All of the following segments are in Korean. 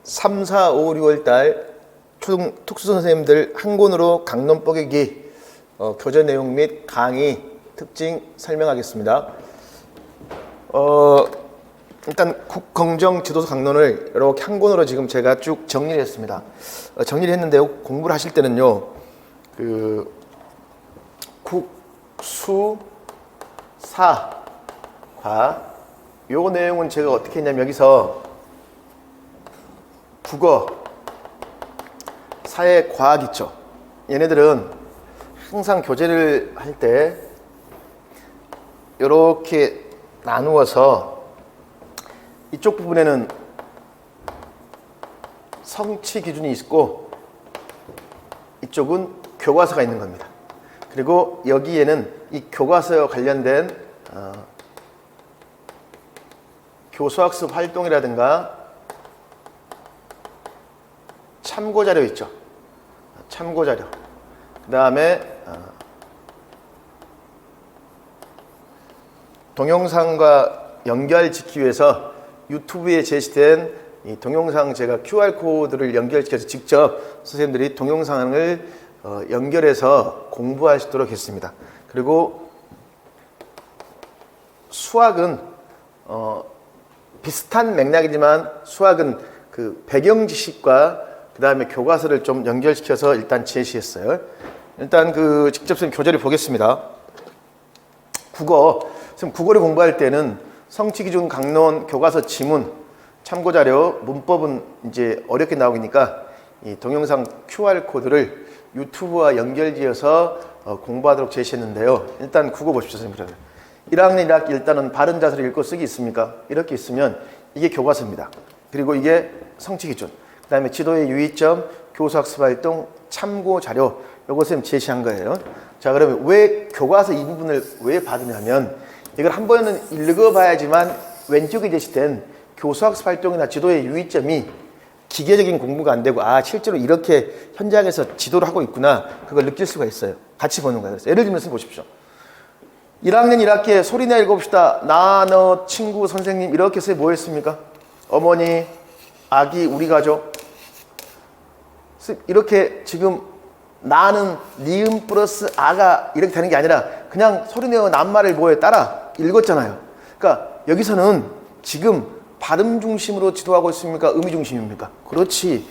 3, 4, 5, 6월 달 초등 특수 선생님들 한 권으로 강론 뽀개기 교재 내용 및 강의 특징 설명하겠습니다. 일단 국공정 지도서 강론을 이렇게 한 권으로 지금 제가 쭉 정리를 했습니다. 정리를 했는데요. 공부를 하실 때는요. 국수 사과 요 내용은 제가 어떻게 했냐면 여기서 국어, 사회, 과학 있죠. 얘네들은 항상 교재를 할 때 이렇게 나누어서 이쪽 부분에는 성취 기준이 있고 이쪽은 교과서가 있는 겁니다. 그리고 여기에는 이 교과서와 관련된 교수학습 활동이라든가 참고자료 있죠. 참고자료. 그 다음에 동영상과 연결짓기 위해서 유튜브에 제시된 이 동영상 제가 QR코드를 연결시켜서 직접 선생님들이 동영상을 연결해서 공부할 수 있도록 했습니다. 그리고 수학은 비슷한 맥락이지만 수학은 그 배경 지식과 그 다음에 교과서를 좀 연결시켜서 일단 제시했어요. 일단 직접 선생님 교재를 보겠습니다. 선생님 국어를 공부할 때는 성취기준, 강론, 교과서, 지문, 참고자료, 문법은 이제 어렵게 나오니까 이 동영상 QR코드를 유튜브와 연결지어서 공부하도록 제시했는데요. 일단 국어 보십시오, 선생님. 1학년 1학기 일단은 바른 자세로 읽고 쓰기 있습니까? 이렇게 있으면 이게 교과서입니다. 그리고 이게 성취기준, 그 다음에 지도의 유의점, 교수학습활동, 참고자료, 요거 선생님 제시한 거예요. 자, 그러면 왜 교과서 이 부분을 왜 받으냐면 이걸 한 번은 읽어봐야지만 왼쪽에 제시된 교수학습활동이나 지도의 유의점이 기계적인 공부가 안 되고 실제로 이렇게 현장에서 지도를 하고 있구나, 그걸 느낄 수가 있어요. 같이 보는 거예요. 그래서 예를 들면서 보십시오. 1학년 1학기에 소리내 읽어봅시다. 나, 너, 친구, 선생님 이렇게 해서 뭐 했습니까? 어머니, 아기, 우리 가족. 이렇게 지금 나는 니은 플러스 아가 이렇게 되는 게 아니라 그냥 소리내어 낱말을 뭐에 따라 읽었잖아요. 그러니까 여기서는 지금 발음 중심으로 지도하고 있습니까? 의미 중심입니까? 그렇지.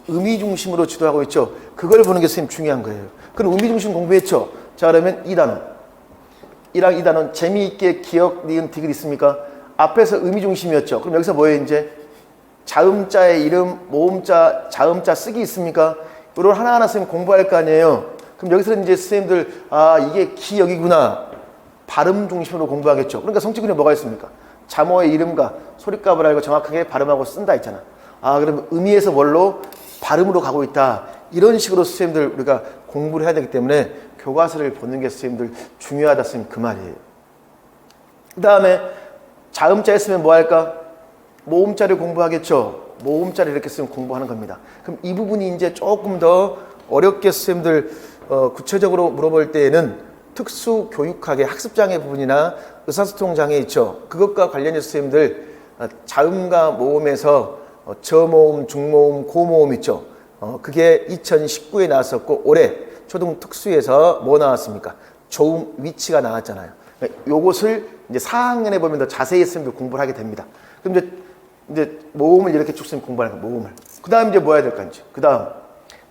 의미 중심으로 지도하고 있죠. 그걸 보는 게 선생님 중요한 거예요. 그럼 의미 중심 공부했죠. 자, 그러면 이 단어. 1학 2단원 재미있게 기억, 니은, 디귿 있습니까? 앞에서 의미 중심이었죠. 그럼 여기서 뭐예요, 이제? 자음자의 이름, 모음자, 자음자 쓰기 있습니까? 이걸 하나하나 선생님 공부할 거 아니에요. 그럼 여기서 이제 선생님들, 이게 기억이구나. 발음 중심으로 공부하겠죠. 그러니까 성취근에 뭐가 있습니까? 자모의 이름과 소리값을 알고 정확하게 발음하고 쓴다 있잖아. 그러면 의미에서 뭘로? 발음으로 가고 있다. 이런 식으로 선생님들 우리가 공부를 해야 되기 때문에 교과서를 보는 게 선생님들 중요하다, 선생님 그 말이에요. 그 다음에 자음자 있으면 뭐 할까? 모음자를 공부하겠죠. 모음자를 이렇게 쓰면 공부하는 겁니다. 그럼 이 부분이 이제 조금 더 어렵게 선생님들 구체적으로 물어볼 때에는 특수교육학의 학습장애 부분이나 의사소통장애 있죠. 그것과 관련해서 선생님들 자음과 모음에서 저모음, 중모음, 고모음 있죠. 그게 2019에 나왔었고 올해 초등 특수에서 뭐 나왔습니까? 조음, 위치가 나왔잖아요. 요것을 이제 4학년에 보면 더 자세히 선생님들 공부를 하게 됩니다. 그럼 이제 모음을 이렇게 쭉 선생님 공부하는 거예요. 모음을. 그 다음 이제 뭐 해야 될까 이제? 그 다음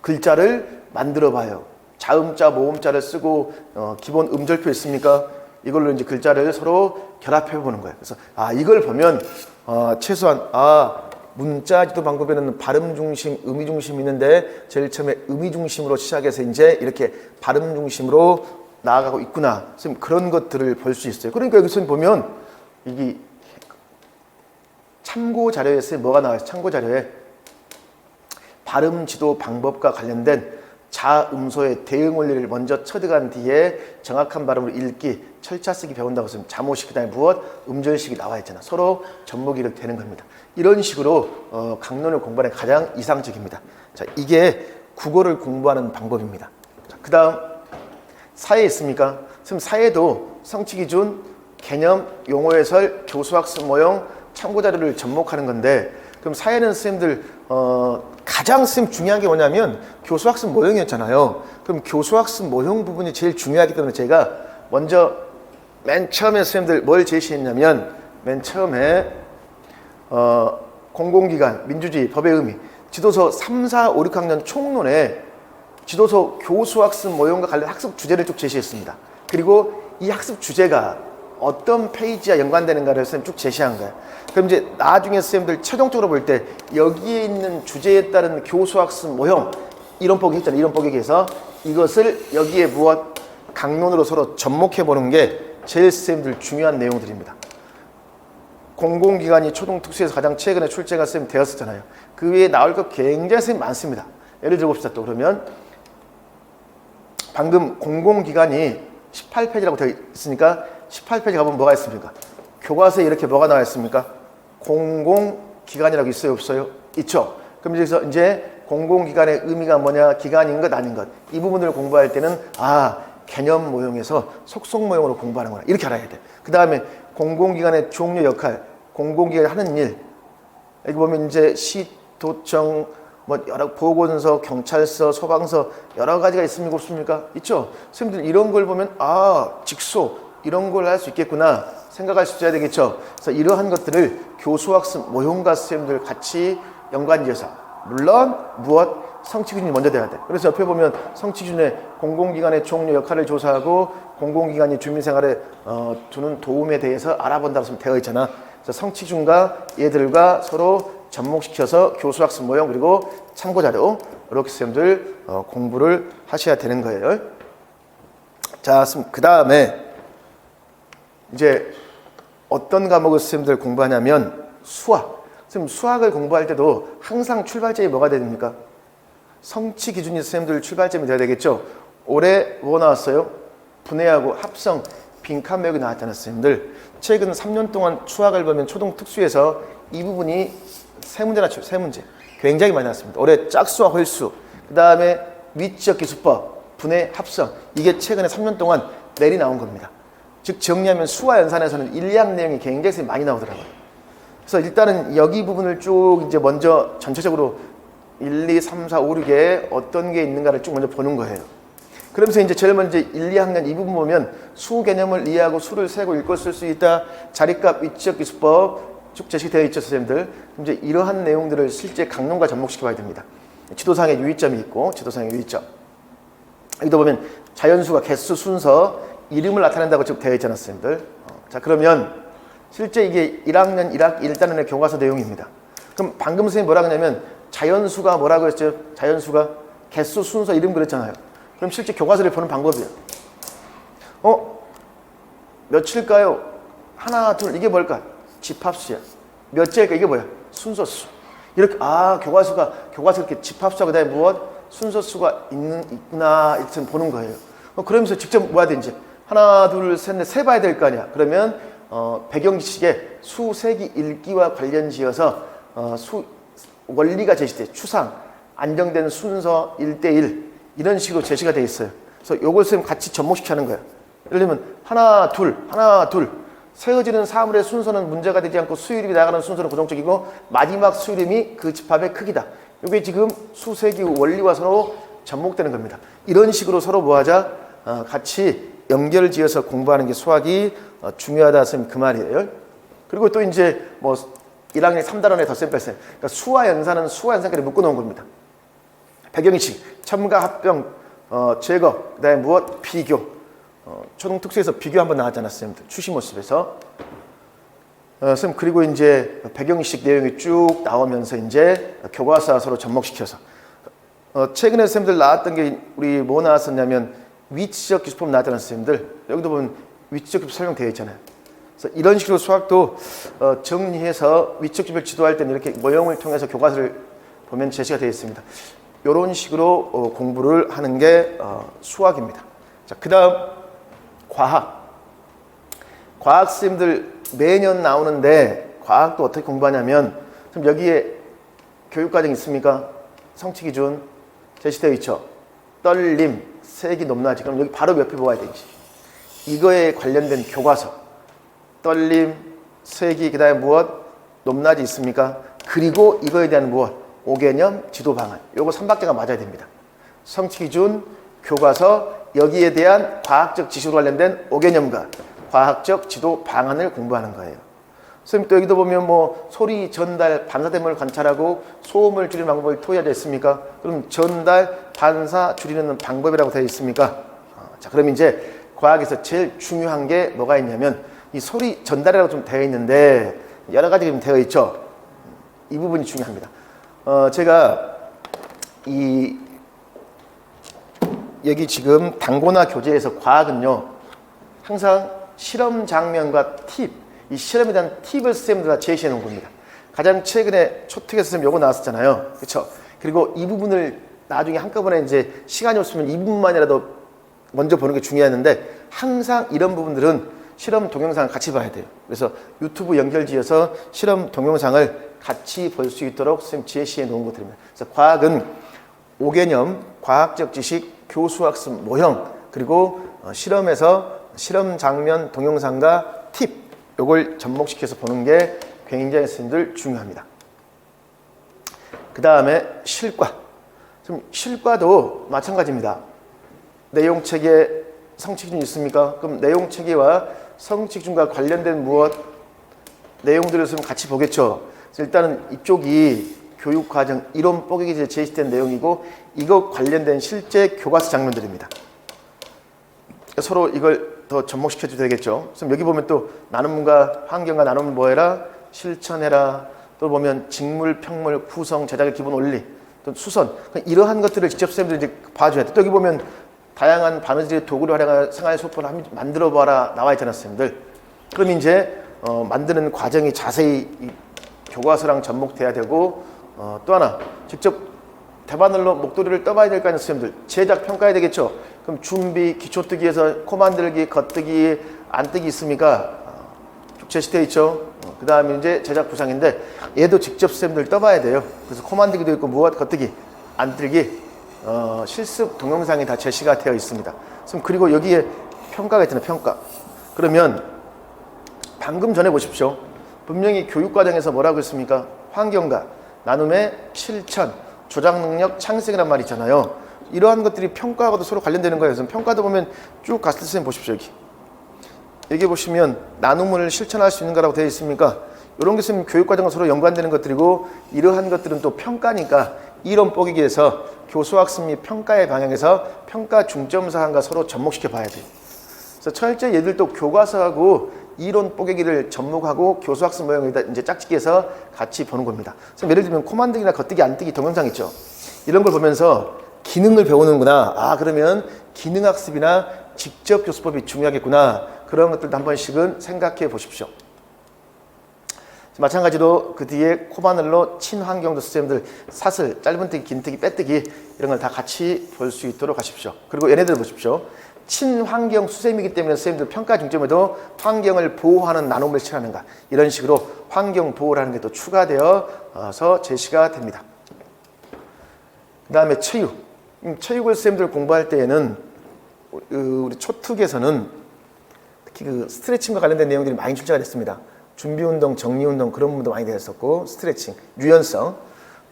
글자를 만들어 봐요. 자음자, 모음자를 쓰고 기본 음절표 있습니까? 이걸로 이제 글자를 서로 결합해 보는 거예요. 그래서 이걸 보면 최소한 문자 지도 방법에는 발음 중심, 의미 중심이 있는데 제일 처음에 의미 중심으로 시작해서 이제 이렇게 발음 중심으로 나아가고 있구나. 선생님 그런 것들을 볼 수 있어요. 그러니까 여기서 보면 이게 참고 자료에서 뭐가 나와요? 참고 자료에 발음 지도 방법과 관련된 자음소의 대응 원리를 먼저 처득한 뒤에 정확한 발음으로 읽기, 철자 쓰기 배운다고 했으면 자모식, 그다음에 무엇, 음절식이 나와 있잖아. 서로 접목이 이렇게 되는 겁니다. 이런 식으로 강론을 공부하는 게 가장 이상적입니다. 자, 이게 국어를 공부하는 방법입니다. 그 다음 사회 있습니까? 지금 사회도 성취기준, 개념, 용어 해설, 교수학습 모형, 참고자료를 접목하는 건데 그럼 사회는 선생님들 가장 선생님 중요한 게 뭐냐면 교수학습 모형이었잖아요. 그럼 교수학습 모형 부분이 제일 중요하기 때문에 제가 먼저 맨 처음에 선생님들 뭘 제시했냐면 맨 처음에 공공기관, 민주주의, 법의 의미, 지도서 3, 4, 5, 6학년 총론에 지도서 교수학습 모형과 관련 학습 주제를 쭉 제시했습니다. 그리고 이 학습 주제가 어떤 페이지와 연관되는가를 선생님 쭉 제시한 거예요. 그럼 이제 나중에 선생님들 최종적으로 볼 때 여기에 있는 주제에 따른 교수학습 모형 이론 보기 했잖아요. 이론 보기에 해서 이것을 여기에 무엇 강론으로 서로 접목해 보는 게 제일 선생님들 중요한 내용들입니다. 공공기관이 초등특수에서 가장 최근에 출제가 선생님 되었었잖아요. 그 외에 나올 것 굉장히 선생님 많습니다. 예를 들어 봅시다. 또 그러면 방금 공공기관이 18페이지라고 되어 있으니까 18페이지 가보면 뭐가 있습니까? 교과서에 이렇게 뭐가 나와 있습니까? 공공기관이라고 있어요? 없어요? 있죠. 그럼 여기서 이제 공공기관의 의미가 뭐냐, 기관인 것 아닌 것, 이 부분을 공부할 때는 개념 모형에서 속속 모형으로 공부하는구나, 이렇게 알아야 돼. 그 다음에 공공기관의 종류, 역할, 공공기관이 하는 일, 여기 보면 이제 시, 도청, 뭐 여러 보건소, 경찰서, 소방서 여러 가지가 있습니까? 없습니까? 있죠. 선생님들 이런 걸 보면 직소 이런 걸 할 수 있겠구나 생각할 수 있어야 되겠죠. 그래서 이러한 것들을 교수학습 모형과 선생님들 같이 연관지어서, 물론 무엇 성취기준이 먼저 돼야 돼. 그래서 옆에 보면 성취기준에 공공기관의 종류, 역할을 조사하고 공공기관이 주민생활에 주는 도움에 대해서 알아본다고 되어 있잖아. 그래서 성취기준과 얘들과 서로 접목시켜서 교수학습 모형 그리고 참고자료 이렇게 선생님들 공부를 하셔야 되는 거예요. 자, 그 다음에 이제 어떤 과목을 선생님들 공부하냐면 수학. 선생님 수학을 공부할 때도 항상 출발점이 뭐가 됩니까? 성취 기준이 선생님들 출발점이 돼야 되겠죠. 올해 뭐 나왔어요? 분해하고 합성, 빈칸 메우기 나왔잖아요. 선생님들 최근 3년 동안 수학을 보면 초등 특수에서 이 부분이 세 문제 나왔죠. 세 문제 굉장히 많이 나왔습니다. 올해 짝수와 홀수, 그 다음에 위치적 기수법, 분해, 합성, 이게 최근에 3년 동안 내리 나온 겁니다. 즉 정리하면 수와 연산에서는 1, 2학 내용이 굉장히 많이 나오더라고요. 그래서 일단은 여기 부분을 쭉 이제 먼저 전체적으로 1, 2, 3, 4, 5, 6에 어떤 게 있는가를 쭉 먼저 보는 거예요. 그러면서 이제 제일 먼저 1, 2학년 이 부분 보면 수 개념을 이해하고 수를 세고 읽고 쓸 수 있다, 자리값, 위치적 기수법 쭉 제시되어 있죠, 선생님들. 이제 이러한 내용들을 실제 강론과 접목시켜 봐야 됩니다. 지도상의 유의점이 있고, 지도상의 유의점. 여기도 보면 자연수가 개수, 순서, 이름을 나타낸다고 쭉 되어 있잖아요, 선생님들. 자, 그러면 실제 이게 1학년 1학 1단원의 교과서 내용입니다. 그럼 방금 선생님이 뭐라 그러냐면 자연수가 뭐라고 했죠? 자연수가 개수, 순서, 이름 그랬잖아요. 그럼 실제 교과서를 보는 방법이에요. 몇일까요? 하나, 둘, 이게 뭘까? 집합수야. 몇째일까? 이게 뭐야? 순서수. 이렇게 교과서 이렇게 집합수하고 그다음에 무엇? 순서수가 있구나 이렇게 보는 거예요. 그러면서 직접 뭐 해야 되는지 하나, 둘, 셋, 넷 세봐야 될 거 아니야. 그러면 배경지식에 수, 세기, 읽기와 관련지어서 수 원리가 제시돼. 추상, 안정된 순서, 1대1 이런 식으로 제시가 되어 있어요. 그래서 요것을 같이 접목시켜 하는 거예요. 예를 들면 하나, 둘 세워지는 사물의 순서는 문제가 되지 않고 수이름이 나가는 순서는 고정적이고 마지막 수이름이 그 집합의 크기다. 이게 지금 수세기 원리와 서로 접목되는 겁니다. 이런 식으로 서로 뭐하자? 같이 연결을 지어서 공부하는 게 수학이 중요하다 선생님 그 말이에요. 그리고 또 이제 뭐 1학년 3단원의 덧셈 뺄셈, 그러니까 수와 연산은 수와 연산까지 묶어놓은 겁니다. 배경이식, 첨가, 합병, 제거, 그다음에 무엇? 비교. 초등 특수에서 비교 한번 나왔잖아요, 선생님들. 추시 모습에서. 선생님, 그리고 이제 배경식 내용이 쭉 나오면서 이제 교과서와 서로 접목시켜서. 최근에 선생님들 나왔던 게 우리 뭐 나왔었냐면 위치적 기수법 나왔다는 선생님들. 여기도 보면 위치적 기수법 설명되어 있잖아요. 그래서 이런 식으로 수학도 정리해서 위치적 기수법을 지도할 때는 이렇게 모형을 통해서 교과서를 보면 제시가 되어 있습니다. 이런 식으로 공부를 하는 게 수학입니다. 자, 그 다음 과학 선생님들 매년 나오는데 과학도 어떻게 공부하냐면 지금 여기에 교육과정 있습니까? 성취기준 제시되어 있죠. 떨림, 세기, 높낮이. 그럼 여기 바로 옆에 보아야 되지. 이거에 관련된 교과서 떨림, 세기, 그 다음에 무엇? 높낮이 있습니까? 그 그리고 이거에 대한 무엇? 5개념, 지도 방안. 요거 3박자가 맞아야 됩니다. 성취 기준, 교과서, 여기에 대한 과학적 지식으로 관련된 5개념과 과학적 지도 방안을 공부하는 거예요. 선생님 또 여기도 보면 뭐 소리 전달, 반사됨을 관찰하고 소음을 줄이는 방법을 토의하지 않습니까? 그럼 전달, 반사, 줄이는 방법이라고 되어 있습니까? 자, 그럼 이제 과학에서 제일 중요한 게 뭐가 있냐면 이 소리 전달이라고 좀 되어 있는데 여러 가지 좀 되어 있죠. 이 부분이 중요합니다. 제가 여기 지금 단고나 교재에서 과학은요 항상 실험 장면과 팁, 이 실험에 대한 팁을 선생님들 제시해 놓은 겁니다. 가장 최근에 초특에서 선생님 요거 나왔었잖아요. 그렇죠? 그리고 이 부분을 나중에 한꺼번에 이제 시간이 없으면 이 부분만이라도 먼저 보는 게 중요했는데 항상 이런 부분들은 실험 동영상을 같이 봐야 돼요. 그래서 유튜브 연결지어서 실험 동영상을 같이 볼 수 있도록 선생님 제시해 놓은 것들입니다. 그래서 과학은 5개념, 과학적 지식, 교수학습 모형, 그리고 실험에서 실험 장면 동영상과 팁, 요걸 접목시켜서 보는 게 굉장히 선생님들 중요합니다. 그 다음에 실과. 좀 실과도 마찬가지입니다. 내용체계, 성취기준이 있습니까? 그럼 내용체계와 성취기준과 관련된 무엇, 내용들을 좀 같이 보겠죠. 일단은 이쪽이 교육과정 이론 뽀개기에 제시된 내용이고 이거 관련된 실제 교과서 장면들입니다. 서로 이걸 더 접목시켜줘야 되겠죠. 그래서 여기 보면 또 나눔과 환경과 나눔을 뭐해라? 실천해라. 또 보면 직물, 평물, 구성, 제작의 기본 원리, 또 수선. 이러한 것들을 직접 선생님들이 이제 봐줘야 돼. 또 여기 보면 다양한 바느질의 도구를 활용한 생활 소포를 만들어봐라 나와 있잖아요, 선생님들. 그럼 이제 만드는 과정이 자세히 교과서랑 접목돼야 되고 또 하나 직접 대바늘로 목도리를 떠봐야 될 거 아니에요, 선생님들. 제작 평가해야 되겠죠. 그럼 준비, 기초뜨기에서 코 만들기, 겉뜨기, 안뜨기 있습니까? 쭉 제시되어 있죠. 그 다음에 이제 제작 부상인데 얘도 직접 선생님들 떠봐야 돼요. 그래서 코 만들기도 있고 무엇, 겉뜨기, 안뜨기, 실습 동영상이 다 제시가 되어 있습니다. 그리고 여기에 평가가 있잖아요, 평가. 그러면 방금 전에 보십시오. 분명히 교육과정에서 뭐라고 했습니까? 환경과 나눔의 실천, 조작 능력, 창의성이란 말이 있잖아요. 이러한 것들이 평가하고도 서로 관련되는 거예요. 그래서 평가도 보면 쭉 갔을 때 선생님 보십시오. 여기 보시면 나눔을 실천할 수 있는 거라고 되어 있습니까? 이런 게 선생님 교육과정과 서로 연관되는 것들이고 이러한 것들은 또 평가니까 이론 뽀개기에서 교수학습 및 평가의 방향에서 평가 중점 사항과 서로 접목시켜 봐야 돼요. 그래서 철저히 얘들도 교과서하고 이론 뽀개기를 접목하고 교수학습 모형을 이제 짝짓기해서 같이 보는 겁니다. 그래서 예를 들면 코 만들기나 겉뜨기, 안뜨기 동영상 있죠. 이런 걸 보면서 기능을 배우는구나. 아, 그러면 기능학습이나 직접 교수법이 중요하겠구나. 그런 것들도 한 번씩은 생각해 보십시오. 마찬가지로 그 뒤에 코바늘로 친환경도 선생님들 사슬, 짧은뜨기, 긴뜨기, 빼뜨기 이런 걸 다 같이 볼 수 있도록 하십시오. 그리고 얘네들 보십시오. 친환경 수셈이기 때문에 선생님들 평가 중점에도 환경을 보호하는 나눔을 실현하는가 이런 식으로 환경 보호라는 게 또 추가되어서 제시가 됩니다. 그 다음에 체육. 체육을 선생님들 공부할 때에는 우리 초특에서는 특히 그 스트레칭과 관련된 내용들이 많이 출제가 됐습니다. 준비운동, 정리운동 그런 부분도 많이 되었었고 스트레칭, 유연성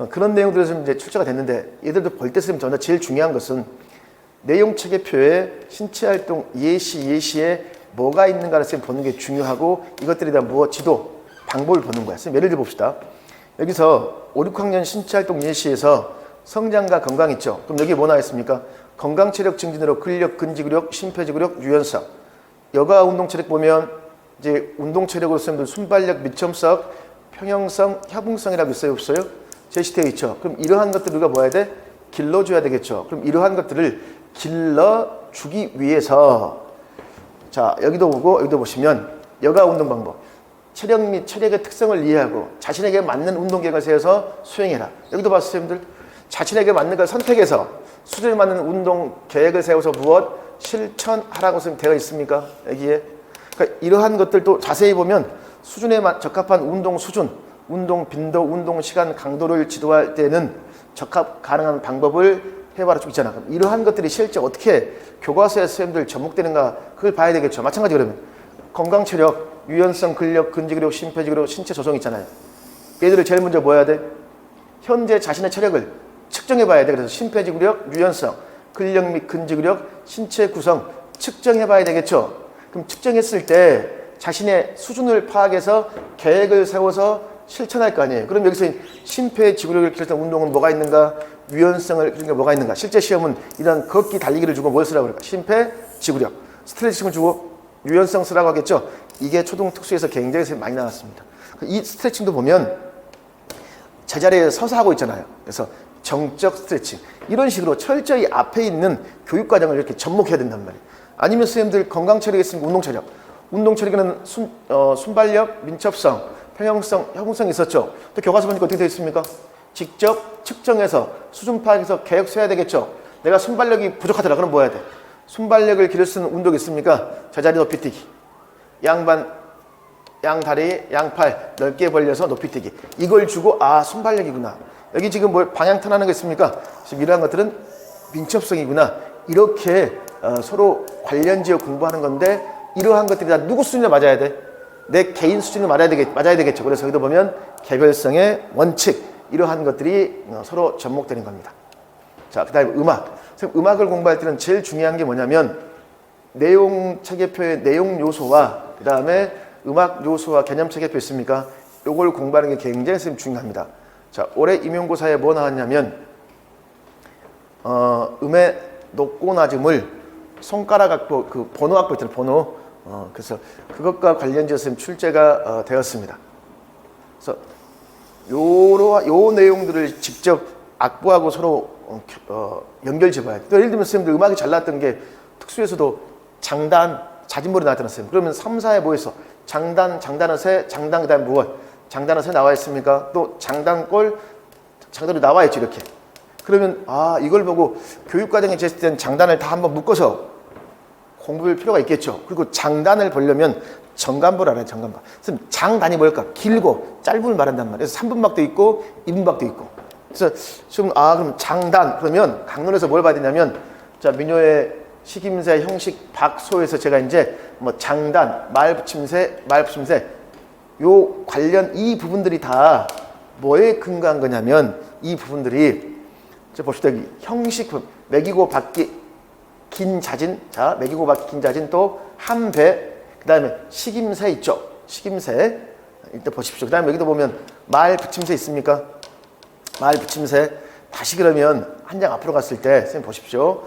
그런 내용들이 좀 이제 출제가 됐는데 얘들도 볼 때 선생님 저는 제일 중요한 것은 내용체계표에 신체활동 예시에 뭐가 있는가를 선생님 보는 게 중요하고 이것들에 대한 무엇, 지도, 방법을 보는 거야. 선생님 예를 들어 봅시다. 여기서 5, 6학년 신체활동 예시에서 성장과 건강 있죠. 그럼 여기 뭐 나와 있습니까? 건강체력 증진으로 근력, 근지구력, 심폐지구력, 유연성. 여가 운동체력 보면 이제 운동체력으로 선생님들 순발력, 밀점성, 평형성, 협응성이라고 있어요, 없어요? 제시되어 있죠. 그럼 이러한 것들을 우리가 뭐 해야 돼? 길러줘야 되겠죠. 그럼 이러한 것들을 길러주기 위해서 자 여기도 보고 여기도 보시면 여가 운동 방법 체력 및 체력의 특성을 이해하고 자신에게 맞는 운동 계획을 세워서 수행해라. 여기도 봤어요, 선생님들? 자신에게 맞는 걸 선택해서 수준에 맞는 운동 계획을 세워서 무엇? 실천하라고 되어 있습니까? 여기에. 그러니까 이러한 것들도 자세히 보면 수준에 적합한 운동 수준, 운동 빈도, 운동 시간, 강도를 지도할 때는 적합 가능한 방법을 해봐라 쭉 있잖아. 그럼 이러한 것들이 실제 어떻게 교과서에 선생님들 접목되는가 그걸 봐야 되겠죠. 마찬가지 그러면 건강 체력, 유연성, 근력, 근지구력, 심폐지구력, 신체 조성 있잖아요. 얘들을 제일 먼저 뭐 해야 돼? 현재 자신의 체력을 측정해 봐야 돼. 그래서 심폐지구력, 유연성, 근력 및 근지구력, 신체 구성 측정해 봐야 되겠죠. 그럼 측정했을 때 자신의 수준을 파악해서 계획을 세워서 실천할 거 아니에요. 그럼 여기서 심폐지구력을 기르는 운동은 뭐가 있는가? 유연성을 기르는 게 뭐가 있는가? 실제 시험은 이런 걷기, 달리기를 주고 뭘 쓰라고 그럴까? 심폐지구력, 스트레칭을 주고 유연성 쓰라고 하겠죠. 이게 초등 특수에서 굉장히 많이 나왔습니다. 이 스트레칭도 보면 제자리에 서서 하고 있잖아요. 그래서 정적 스트레칭 이런 식으로 철저히 앞에 있는 교육과정을 이렇게 접목해야 된단 말이에요. 아니면 선생님들 건강체력이 있으니까 운동체력, 운동체력에는 순발력, 민첩성, 평형성, 형성이 있었죠. 또 교과서 보니까 어떻게 되어 있습니까? 직접 측정해서 수준 파악해서 계획 세워야 되겠죠. 내가 순발력이 부족하더라. 그럼 뭐 해야 돼? 순발력을 기를 수 있는 운동이 있습니까? 제자리 높이뛰기, 양다리, 양팔 넓게 벌려서 높이뛰기. 이걸 주고 순발력이구나. 여기 지금 뭐 방향 턴하는 거 있습니까? 지금 이러한 것들은 민첩성이구나. 이렇게 서로 관련 지역 공부하는 건데 이러한 것들이 다 누구 수준에 맞아야 돼? 내 개인 수준에 맞아야 되겠죠. 그래서 여기도 보면 개별성의 원칙 이러한 것들이 서로 접목되는 겁니다. 자, 그 다음에 음악을 공부할 때는 제일 중요한 게 뭐냐면 내용 체계표의 내용 요소와 그 다음에 음악 요소와 개념 체계표 있습니까? 요걸 공부하는 게 굉장히 중요합니다. 자, 올해 임용고사에 뭐 나왔냐면 음의 높고 낮음을 손가락 악보, 그 번호 악보 있잖아요. 번호. 그래서 그것과 관련지어서 출제가 되었습니다. 그래서 요 내용들을 직접 악보하고 서로 연결 지어봐야 돼요. 예를 들면 선생님들 음악이 잘 나왔던 게 특수에서도 장단, 자진몰이 나왔잖아요. 선생님. 그러면 3, 4에 뭐 있어? 장단, 장단어 세, 장단 그 다음에 무엇? 장단어 세 나와 있습니까? 또 장단꼴, 장단이 나와 있죠. 이렇게. 그러면 이걸 보고 교육과정에 제시된 장단을 다 한번 묶어서 공부할 필요가 있겠죠. 그리고 장단을 보려면 정간보를 알아요. 정간보. 선생님 장단이 뭘까? 길고 짧음을 말한단 말이에요. 그래서 3분박도 있고 2분박도 있고. 그래서 지금 그럼 장단 그러면 강론에서 뭘 봐야 되냐면 자 민요의 식임새, 형식, 박소에서 제가 이제 뭐 장단, 말붙임새 요 관련 이 부분들이 다 뭐에 근거한 거냐면 이 부분들이 자 봅시다. 여기 형식, 매기고 받기 긴 자진, 자 매기고 받기 긴 자진 또 한배, 그 다음에 식임새 있죠. 식임새 일단 보십시오. 그 다음에 여기도 보면 말 붙임새 있습니까? 말 붙임새 다시 그러면 한 장 앞으로 갔을 때 선생님 보십시오.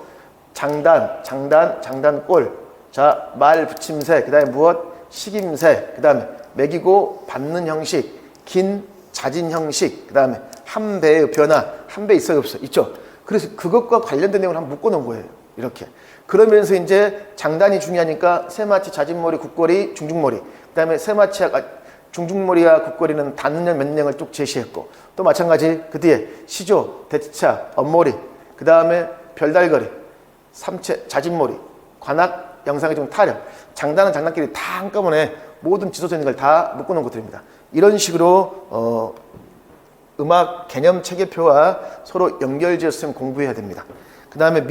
장단꼴, 자 말 붙임새, 그 다음에 무엇? 식임새, 그 다음에 매기고 받는 형식, 긴 자진 형식, 그 다음에 한 배의 변화, 한 배 있어요 없어? 있죠. 그래서 그것과 관련된 내용을 한번 묶어 놓은 거예요. 이렇게. 그러면서 이제 장단이 중요하니까 세마치, 자진머리, 국거리, 중중머리. 그 다음에 세마치와 중중머리와 국거리는 단년 몇 년을 쭉 제시했고 또 마찬가지 그 뒤에 시조, 대치차, 엇머리, 그 다음에 별달거리, 삼체, 자진머리, 관악, 영상의 좀 타령. 장단은 장단끼리 다 한꺼번에 모든 지도서 있는 걸 다 묶어 놓은 것들입니다. 이런 식으로 음악 개념 체계표와 서로 연결지어서 공부해야 됩니다. 그 다음에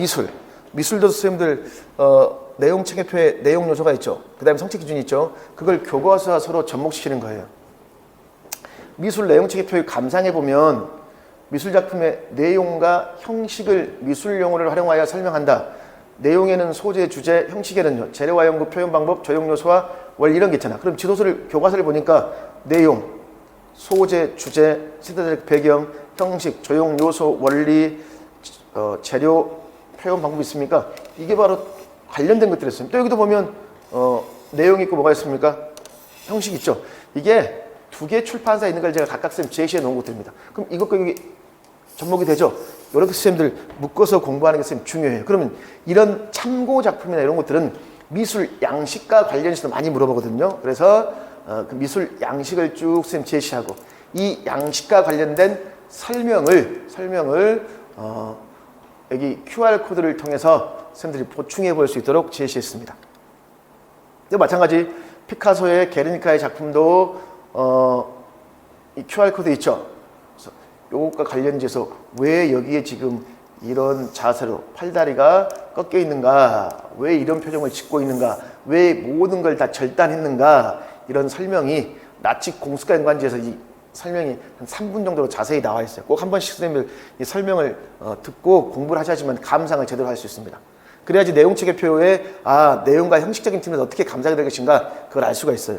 미술도 선생님들 내용 체계표에 내용 요소가 있죠. 그 다음에 성취 기준이 있죠. 그걸 교과서와 서로 접목시키는 거예요. 미술 내용 체계표를 감상해 보면 미술 작품의 내용과 형식을 미술 용어를 활용하여 설명한다. 내용에는 소재, 주제, 형식에는요 재료와 연구, 표현 방법, 조형 요소와 원리 이런 게 있잖아. 그럼 교과서를 보니까 내용, 소재, 주제, 시대적 배경, 형식, 조형 요소, 원리, 재료, 표현 방법이 있습니까? 이게 바로 관련된 것들이었어요. 또 여기도 보면 내용이 있고 뭐가 있습니까? 형식 있죠. 이게 두 개 출판사에 있는 걸 제가 각각 제시해 놓은 것들입니다. 그럼 이것과 여기 접목이 되죠. 이렇게 선생님들 묶어서 공부하는 게 선생님 중요해요. 그러면 이런 참고 작품이나 이런 것들은 미술 양식과 관련해서 많이 물어보거든요. 그래서 그 미술 양식을 쭉 선생님 제시하고 이 양식과 관련된 설명을 여기 QR코드를 통해서 선생님들이 보충해 볼 수 있도록 제시했습니다. 마찬가지 피카소의 게르니카의 작품도 이 QR코드 있죠. 그래서 요것과 관련해서 왜 여기에 지금 이런 자세로 팔다리가 꺾여 있는가, 왜 이런 표정을 짓고 있는가, 왜 모든 걸 다 절단했는가, 이런 설명이 나치 공수과 연관지에서 이 설명이 한 3분 정도로 자세히 나와 있어요. 꼭 한 번씩 선생님들 이 설명을 듣고 공부를 하셔야지만 감상을 제대로 할 수 있습니다. 그래야지 내용체계표에 내용과 형식적인 틀에서 어떻게 감상이 될 것인가 그걸 알 수가 있어요.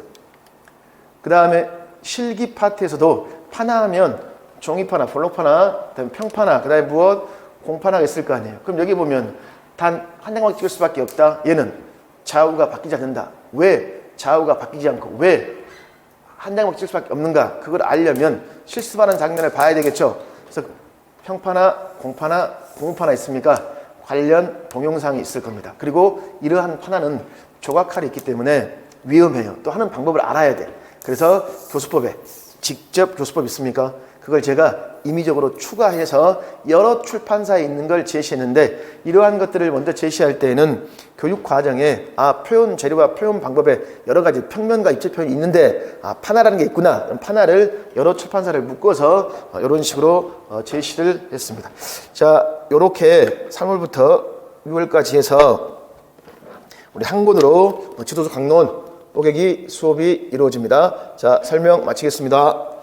그 다음에 실기 파트에서도 파나하면 종이파나 블록파나 그다음에 평파나 그다음에 무엇 공파나가 있을 거 아니에요. 그럼 여기 보면 단 한 장만 찍을 수밖에 없다. 얘는 좌우가 바뀌지 않는다. 왜 좌우가 바뀌지 않고 왜 한 장만 찍을 수밖에 없는가? 그걸 알려면 실습하는 장면을 봐야 되겠죠. 그래서 평파나 공파나 공파나 있습니까? 관련 동영상이 있을 겁니다. 그리고 이러한 파나는 조각칼이 있기 때문에 위험해요. 또 하는 방법을 알아야 돼. 그래서 교수법에 직접 교수법 있습니까? 그걸 제가 임의적으로 추가해서 여러 출판사에 있는 걸 제시했는데 이러한 것들을 먼저 제시할 때에는 교육 과정에 표현 재료와 표현 방법에 여러 가지 평면과 입체 표현이 있는데 파나라는 게 있구나. 그럼 파나를 여러 출판사를 묶어서 이런 식으로 제시를 했습니다. 자, 요렇게 3월부터 6월까지 해서 우리 한 권으로 지도서 강론 뽀개기 수업이 이루어집니다. 자, 설명 마치겠습니다.